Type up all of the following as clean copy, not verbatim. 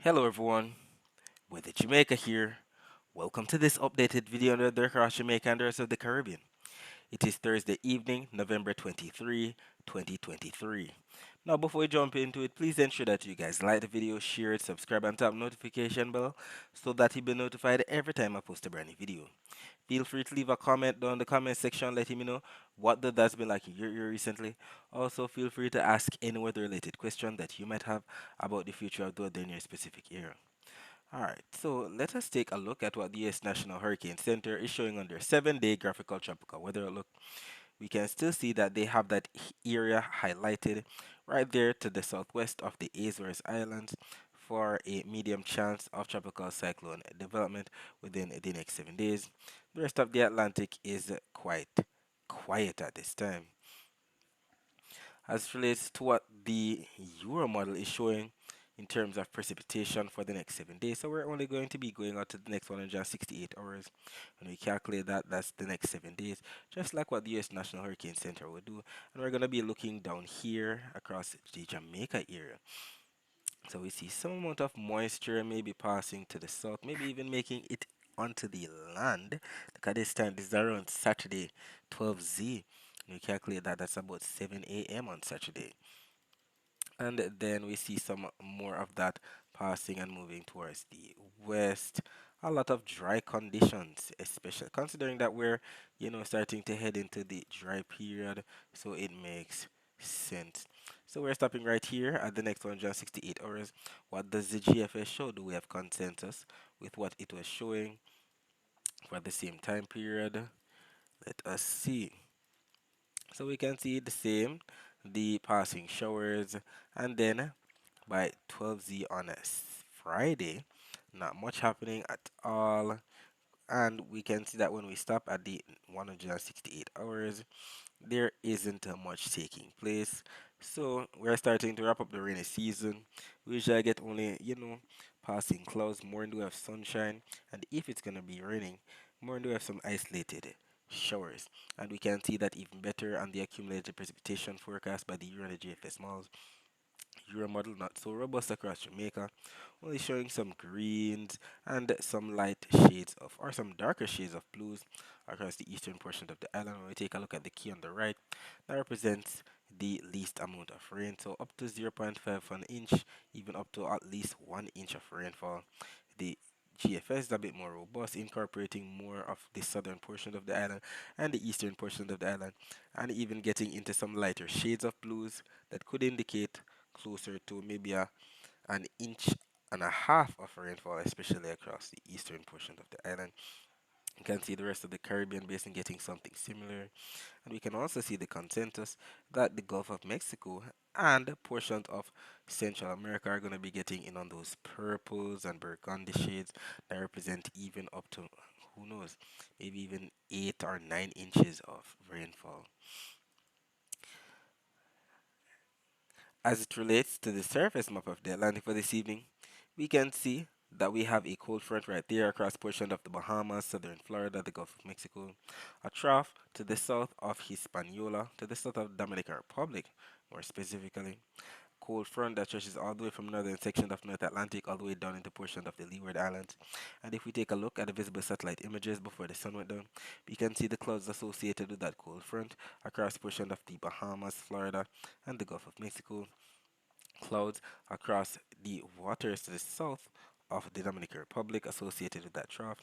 Hello everyone, with Jamaica here. Welcome to this updated video on the weather across Jamaica and the rest of the Caribbean. It is Thursday evening, November 23, 2023. Now before we jump into it, please ensure that you guys like the video, share it, subscribe and tap notification bell so that you'll be notified every time I post a brand new video. Feel free to leave a comment down in the comment section letting me know what the that's been like in your area recently. Also feel free to ask any weather related question that you might have about the future of the weather in your specific area. Alright, so let us take a look at what the U.S. National Hurricane Center is showing on their 7-day graphical tropical weather outlook. We can still see that they have that area highlighted right there to the southwest of the Azores Islands for a medium chance of tropical cyclone development within the next 7 days. The rest of the Atlantic is quite quiet at this time. As relates to what the Euro model is showing in terms of precipitation for the next 7 days. So we're only going to be going out to the next 168 hours. When we calculate that, that's the next 7 days, just like what the U.S. National Hurricane Center would do. And we're going to be looking down here across the Jamaica area. So we see some amount of moisture maybe passing to the south, maybe even making it onto the land. Look at this time, this is around Saturday, 12Z. We calculate that that's about 7 a.m. on Saturday. And then we see some more of that passing and moving towards the west. A lot of dry conditions, especially considering that we're, starting to head into the dry period, so it makes sense. So we're stopping right here at the next 168 hours. What does the GFS show? Do we have consensus with what it was showing for the same time period? Let us see. So we can see the same, the passing showers, and then by 12Z on a Friday, not much happening at all. And we can see that when we stop at the 168 hours, there isn't much taking place. So we're starting to wrap up the rainy season. We usually get only, passing clouds, more and we have sunshine. And if it's gonna be raining, more and we have some isolated showers. And we can see that even better on the accumulated precipitation forecast by the Euro and the GFS models. Euro model not so robust across Jamaica, only showing some greens and some light shades of, or some darker shades of blues across the eastern portion of the island. When we take a look at the key on the right, that represents the least amount of rain, so up to 0.5 of an inch, even up to at least 1 inch of rainfall. The GFS is a bit more robust, incorporating more of the southern portion of the island and the eastern portion of the island, and even getting into some lighter shades of blues that could indicate closer to maybe an inch and a half of rainfall, especially across the eastern portion of the island. You can see the rest of the Caribbean basin getting something similar, and we can also see the consensus that the Gulf of Mexico and portions of Central America are going to be getting in on those purples and burgundy shades that represent even up to, who knows, maybe even 8 or 9 inches of rainfall. As it relates to the surface map of the Atlantic for this evening, we can see that we have a cold front right there across portion of the Bahamas, southern Florida, the Gulf of Mexico, a trough to the south of Hispaniola, to the south of Dominican Republic, more specifically, cold front that stretches all the way from northern section of North Atlantic all the way down into portion of the Leeward Islands. And if we take a look at the visible satellite images before the sun went down, we can see the clouds associated with that cold front across portion of the Bahamas, Florida, and the Gulf of Mexico, clouds across the waters to the south of the Dominican Republic associated with that trough,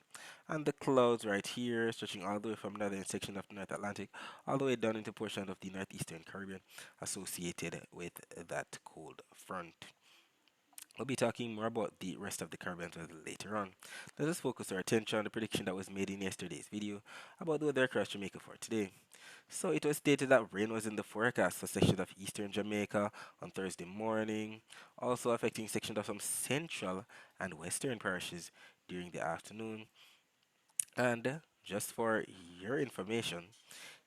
and the clouds right here stretching all the way from northern section of the North Atlantic all the way down into portion of the northeastern Caribbean associated with that cold front. We'll be talking more about the rest of the Caribbean weather later on. Let us focus our attention on the prediction that was made in yesterday's video about the weather across Jamaica for today. So it was stated that rain was in the forecast for sections of eastern Jamaica on Thursday morning, also affecting sections of some central and western parishes during the afternoon. And just for your information,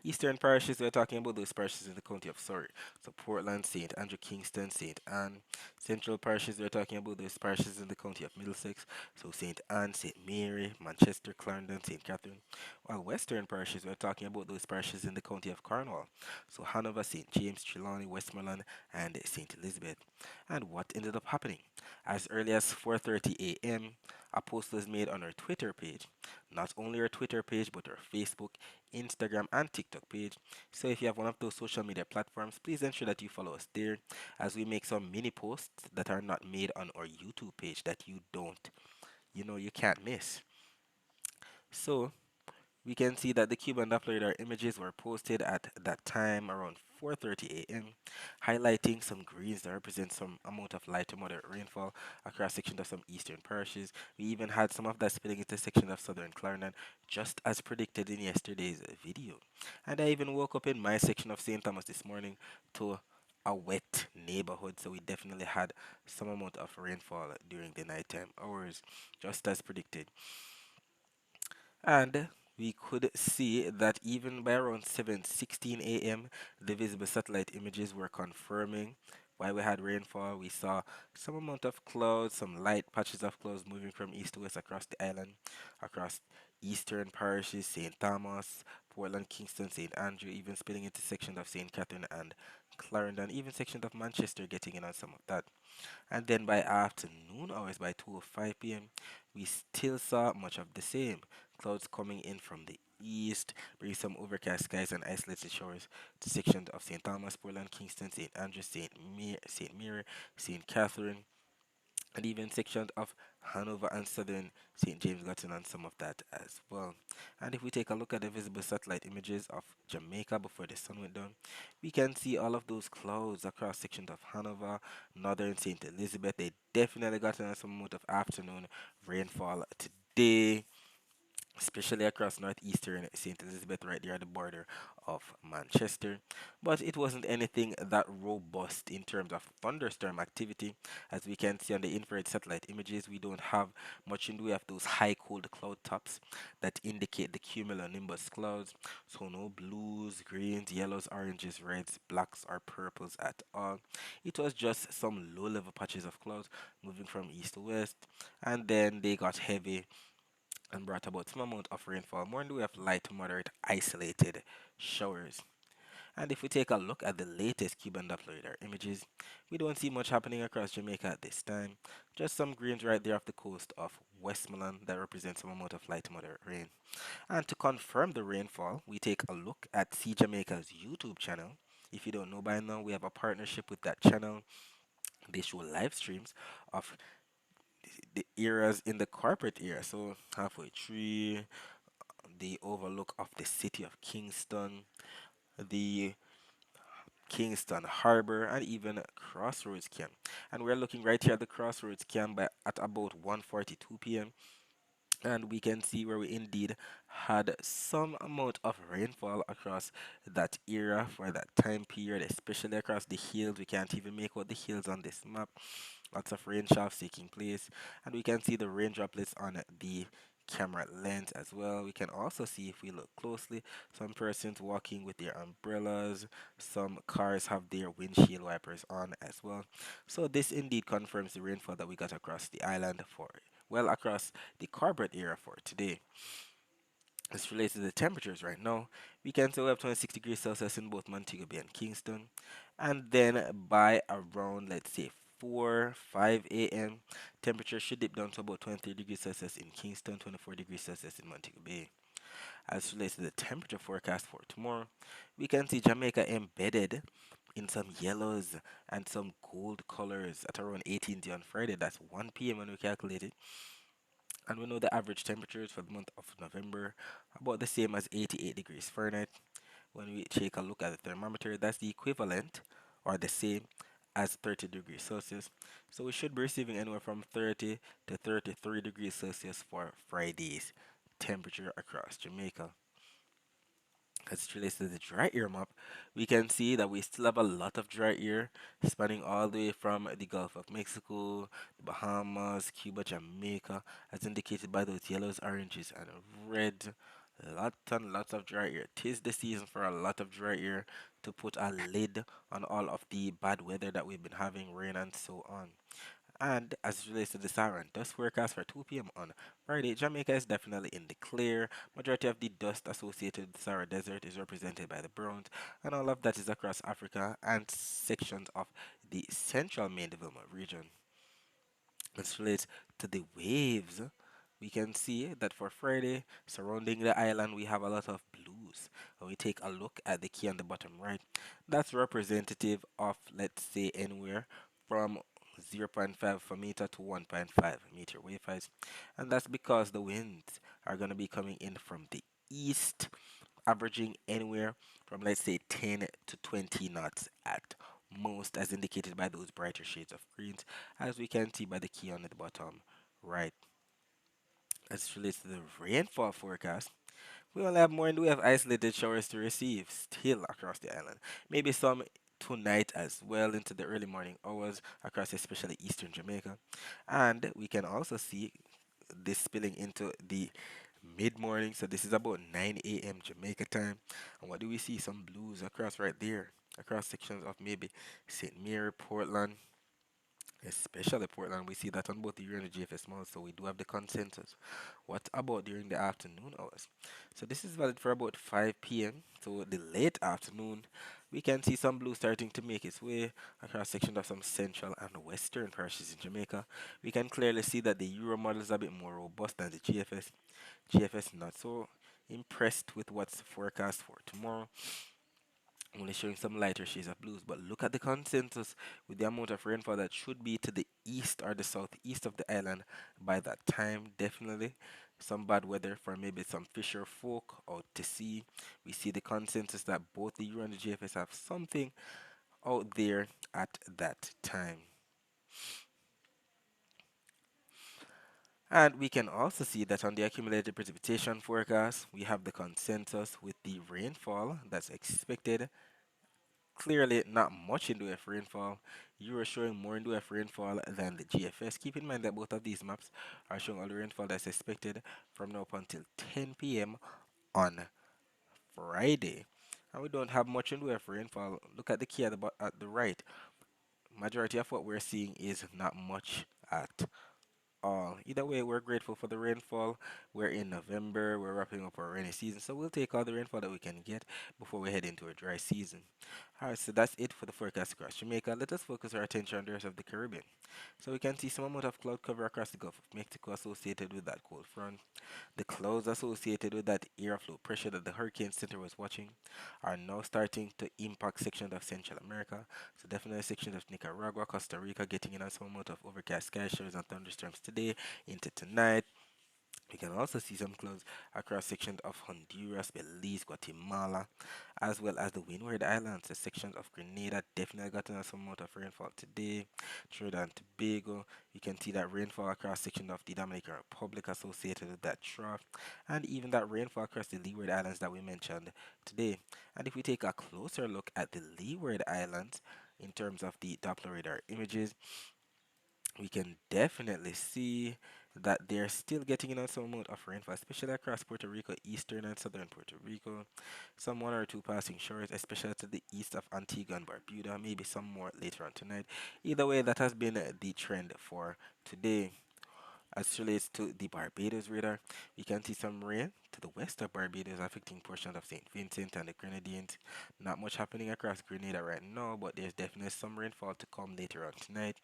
Eastern parishes, we're talking about those parishes in the county of Surrey. So Portland, St. Andrew, Kingston, St. Anne. Central parishes, we're talking about those parishes in the county of Middlesex. So St. Anne, St. Mary, Manchester, Clarendon, St. Catherine. While Western parishes, we're talking about those parishes in the county of Cornwall. So Hanover, St. James, Trelawney, Westmoreland, and St. Elizabeth. And what ended up happening? As early as 4:30 a.m., a post was made on our Twitter page. Not only our Twitter page, but our Facebook, Instagram, and TikTok page. So if you have one of those social media platforms, please ensure that you follow us there as we make some mini posts that are not made on our YouTube page that you can't miss. So we can see that the Cuban Doppler images were posted at that time around 4:30 a.m., highlighting some greens that represent some amount of light to moderate rainfall across sections of some eastern parishes. We even had some of that spilling into sections of southern Clarendon, just as predicted in yesterday's video. And I even woke up in my section of St. Thomas this morning to a wet neighborhood, so we definitely had some amount of rainfall during the nighttime hours, just as predicted. And we could see that even by around 7:16 a.m., the visible satellite images were confirming why we had rainfall. We saw some amount of clouds, some light patches of clouds moving from east to west across the island, across eastern parishes, St. Thomas, Portland, Kingston, St. Andrew, even spilling into sections of St. Catherine and Clarendon, even sections of Manchester getting in on some of that. And then by afternoon hours, by 2:05 p.m., we still saw much of the same. Clouds coming in from the east, bringing some overcast skies and isolated showers to sections of St. Thomas, Portland, Kingston, St. Andrews, St. Mary, St. Catherine, and even sections of Hanover and southern St. James got in on some of that as well. And if we take a look at the visible satellite images of Jamaica before the sun went down, we can see all of those clouds across sections of Hanover, northern St. Elizabeth. They definitely got in on some amount of afternoon rainfall today, especially across northeastern St. Elizabeth, right there at the border of Manchester. But it wasn't anything that robust in terms of thunderstorm activity. As we can see on the infrared satellite images, we don't have much in the way of those high cold cloud tops that indicate the cumulonimbus clouds. So no blues, greens, yellows, oranges, reds, blacks, or purples at all. It was just some low level patches of clouds moving from east to west, and then they got heavy and brought about some amount of rainfall, more in the way of light to moderate isolated showers. And if we take a look at the latest Cuban Doppler radar images, we don't see much happening across Jamaica at this time. Just some greens right there off the coast of Westmoreland that represents some amount of light to moderate rain. And to confirm the rainfall, we take a look at See Jamaica's YouTube channel. If you don't know by now, we have a partnership with that channel. They show live streams of the areas in the corporate area. So halfway tree, the overlook of the city of Kingston, the Kingston Harbor, and even Crossroads Camp. And we're looking right here at the Crossroads Camp at about 1:42 p.m. And we can see where we indeed had some amount of rainfall across that area for that time period, especially across the hills. We can't even make out the hills on this map. Lots of rain showers taking place, and we can see the rain droplets on the camera lens as well. We can also see, if we look closely, some persons walking with their umbrellas. Some cars have their windshield wipers on as well. So this indeed confirms the rainfall that we got across the island across the corporate area for today. As relates to the temperatures right now, we can say we have 26 degrees Celsius in both Montego Bay and Kingston. And then by around, let's say, 4, 5 a.m., temperature should dip down to about 23 degrees Celsius in Kingston, 24 degrees Celsius in Montego Bay. As relates to the temperature forecast for tomorrow, we can see Jamaica embedded in some yellows and some gold colors at around 18 on Friday. That's 1 p.m. when we calculate it. And we know the average temperatures for the month of November about the same as 88 degrees Fahrenheit. When we take a look at the thermometer, that's the equivalent or the same as 30 degrees Celsius. So we should be receiving anywhere from 30 to 33 degrees Celsius for Friday's temperature across Jamaica. As it relates to the dry air map, we can see that we still have a lot of dry air spanning all the way from the Gulf of Mexico, the Bahamas, Cuba, Jamaica, as indicated by those yellows, oranges, and red. Lots and lots of dry air. Tis the season for a lot of dry air to put a lid on all of the bad weather that we've been having, rain and so on. And as it relates to the Saharan dust forecast for 2 p.m. on Friday, Jamaica is definitely in the clear. Majority of the dust associated with the Sahara Desert is represented by the Browns, and all of that is across Africa and sections of the central main development region. As relates to the waves, we can see that for Friday, surrounding the island, we have a lot of blues. When we take a look at the key on the bottom right, that's representative of, let's say, anywhere from zero point 0.5 for meter to 1.5 meter wave heights. And that's because the winds are going to be coming in from the east, averaging anywhere from, let's say, 10 to 20 knots at most, as indicated by those brighter shades of greens, as we can see by the key on the bottom right. As it relates to the rainfall forecast, we only have more in the way of isolated showers to receive still across the island. Maybe some tonight as well into the early morning hours across especially eastern Jamaica. And we can also see this spilling into the mid morning. So this is about 9 a.m. Jamaica time. And what do we see? Some blues across right there, across sections of maybe St. Mary, Portland, especially Portland. We see that on both the Euro and the GFS malls, so we do have the consensus. What about during the afternoon hours? So this is valid for about 5 p.m. So the late afternoon, we can see some blue starting to make its way across sections of some central and western parishes in Jamaica. We can clearly see that the Euro model is a bit more robust than the GFS. GFS not so impressed with what's forecast for tomorrow, only showing some lighter shades of blues. But look at the consensus with the amount of rainfall that should be to the east or the southeast of the island by that time. Definitely some bad weather for maybe some fisher folk out to sea. We see the consensus that both the Euro and the GFS have something out there at that time. And we can also see that on the accumulated precipitation forecast, we have the consensus with the rainfall that's expected. Clearly, not much in the way of rainfall. You are showing more in the way of rainfall than the GFS. Keep in mind that both of these maps are showing all the rainfall that's expected from now up until 10 p.m. on Friday. And we don't have much in the way of rainfall. Look at the key at at the right. Majority of what we're seeing is not much at all. Either way, we're grateful for the rainfall. We're in November, we're wrapping up our rainy season, so we'll take all the rainfall that we can get before we head into a dry season. Alright, so that's it for the forecast across Jamaica. Let us focus our attention on the rest of the Caribbean. So we can see some amount of cloud cover across the Gulf of Mexico associated with that cold front. The clouds associated with that air flow pressure that the Hurricane Center was watching are now starting to impact sections of Central America. So definitely sections of Nicaragua, Costa Rica getting in on some amount of overcast sky showers and thunderstorms today into tonight. We can also see some clouds across sections of Honduras, Belize, Guatemala, as well as the Windward Islands. The sections of Grenada definitely gotten some amount of rainfall today. Trinidad and Tobago, you can see that rainfall across sections of the Dominican Republic associated with that trough, and even that rainfall across the Leeward Islands that we mentioned today. And if we take a closer look at the Leeward Islands in terms of the Doppler radar images, we can definitely see that they're still getting in on some amount of rainfall, especially across Puerto Rico, eastern and southern Puerto Rico. Some one or two passing showers, especially to the east of Antigua and Barbuda, maybe some more later on tonight. Either way, that has been the trend for today. As it relates to the Barbados radar, we can see some rain to the west of Barbados affecting portions of St. Vincent and the Grenadines. Not much happening across Grenada right now, but there's definitely some rainfall to come later on tonight,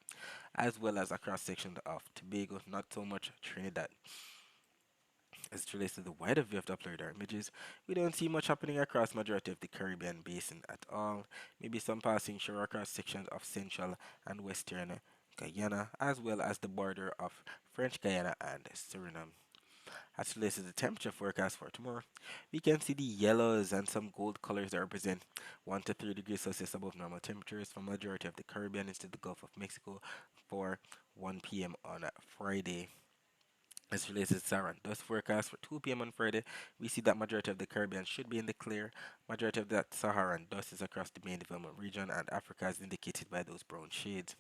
as well as across sections of Tobago, not so much Trinidad. As it relates to the wider view of Doppler radar images, we don't see much happening across majority of the Caribbean basin at all. Maybe some passing shore across sections of central and western Guyana, as well as the border of French Guyana and Suriname. As it relates to the temperature forecast for tomorrow, we can see the yellows and some gold colors that represent 1 to 3 degrees Celsius above normal temperatures for majority of the Caribbean into the Gulf of Mexico for 1 p.m. on Friday. As relates to the Saharan dust forecast for 2 p.m. on Friday, we see that majority of the Caribbean should be in the clear. Majority of that Saharan dust is across the main development region, and Africa is indicated by those brown shades.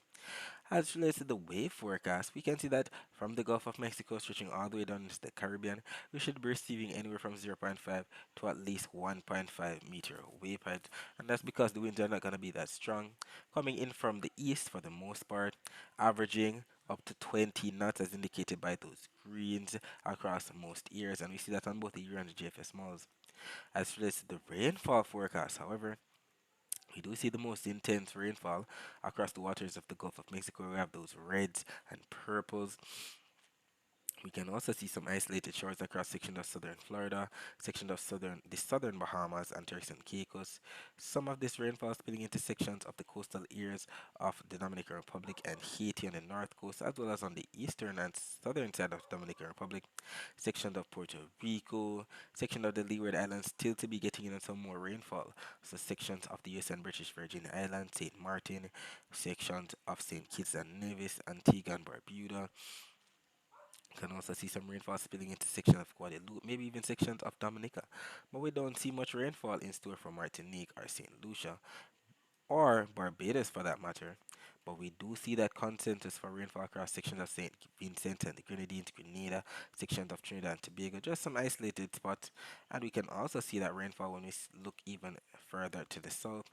As it relates to the wave forecast, we can see that from the Gulf of Mexico stretching all the way down into the Caribbean, we should be receiving anywhere from zero point 0.5 to at least 1.5 meter wave height. And that's because the winds are not going to be that strong. Coming in from the east for the most part, averaging up to 20 knots as indicated by those greens across most areas. And we see that on both the Euro and the JFS malls. As it relates to the rainfall forecast, however, We do see the most intense rainfall across the waters of the Gulf of Mexico. We have those reds and purples. We can also see some isolated shores across sections of southern Florida, sections of southern Bahamas and Turks and Caicos. Some of this rainfall spilling into sections of the coastal areas of the Dominican Republic and Haiti on the north coast, as well as on the eastern and southern side of the Dominican Republic, sections of Puerto Rico, section of the Leeward Islands still to be getting in some more rainfall. So sections of the US and British Virgin Islands, St. Martin, sections of St. Kitts and Nevis, Antigua and Barbuda, can also see some rainfall spilling into sections of Guadeloupe, maybe even sections of Dominica. But we don't see much rainfall in store for Martinique or St. Lucia, or Barbados for that matter. But we do see that consensus for rainfall across sections of St. Vincent and the Grenadines, Grenada, sections of Trinidad and Tobago, just some isolated spots. And we can also see that rainfall when we look even further to the south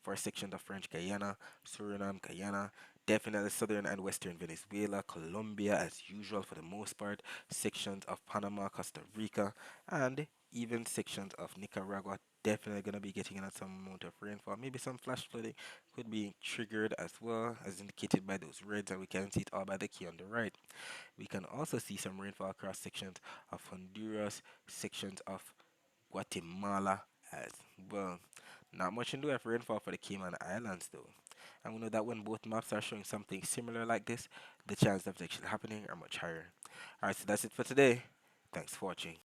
for sections of French Guyana, Suriname, Guyana, definitely southern and western Venezuela, Colombia as usual for the most part, sections of Panama, Costa Rica, and even sections of Nicaragua definitely going to be getting in some amount of rainfall. Maybe some flash flooding could be triggered as well, as indicated by those reds, and we can see it all by the key on the right. We can also see some rainfall across sections of Honduras, sections of Guatemala as well. Not much in the way of rainfall for the Cayman Islands though. And we know that when both maps are showing something similar like this, the chances of it actually happening are much higher. Alright, so that's it for today. Thanks for watching.